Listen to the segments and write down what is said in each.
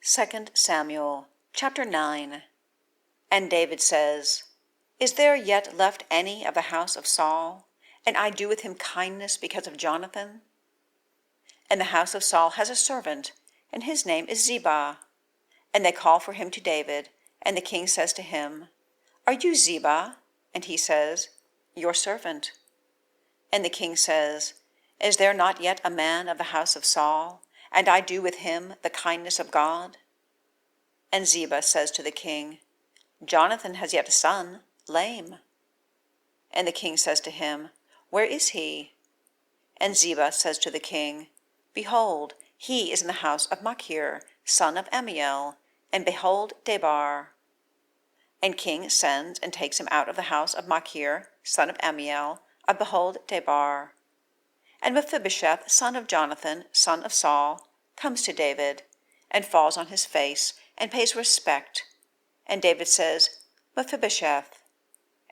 2 Samuel chapter 9. And David says, Is there yet left any of the house of Saul, and I do with him kindness because of Jonathan? And the house of Saul has a servant, and his name is Ziba. And they call for him to David, and the king says to him, Are you Ziba? And he says, Your servant. And the king says, Is there not yet a man of the house of Saul, and I do with him the kindness of God? And Ziba says to the king, Jonathan has yet a son, lame. And the king says to him, Where is he? And Ziba says to the king, Behold, he is in the house of Machir, son of Ammiel, and Behold-Debar. And king sends and takes him out of the house of Machir, son of Ammiel, of Behold-Debar. And Mephibosheth, son of Jonathan, son of Saul, comes to David, and falls on his face, and pays respect. And David says, Mephibosheth.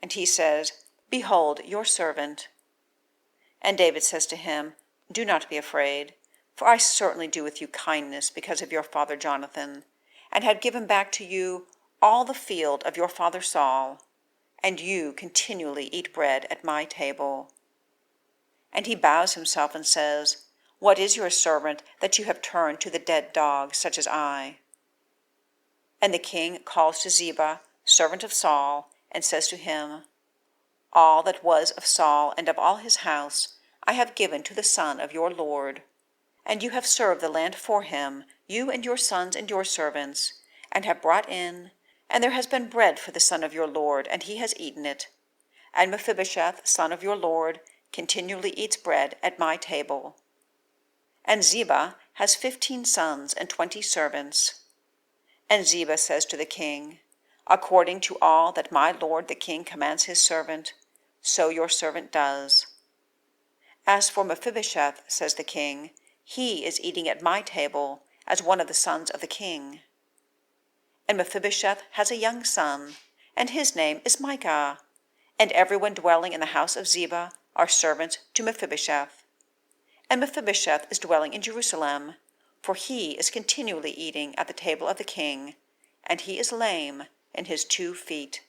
And he says, Behold, your servant. And David says to him, Do not be afraid, for I certainly do with you kindness because of your father Jonathan, and have given back to you all the field of your father Saul, and you continually eat bread at my table. And he bows himself and says, What is your servant that you have turned to the dead dog such as I? And the king calls to Ziba, servant of Saul, and says to him, All that was of Saul and of all his house I have given to the son of your lord. And you have served the land for him, you and your sons and your servants, and have brought in, and there has been bread for the son of your lord, and he has eaten it. And Mephibosheth, son of your lord, continually eats bread at my table. And Ziba has 15 sons and 20 servants. And Ziba says to the king, According to all that my lord the king commands his servant, so your servant does. As for Mephibosheth, says the king, he is eating at my table as one of the sons of the king. And Mephibosheth has a young son, and his name is Micha, and everyone dwelling in the house of Ziba are servants to Mephibosheth. And Mephibosheth is dwelling in Jerusalem, for he is continually eating at the table of the king, and he is lame in his 2 feet.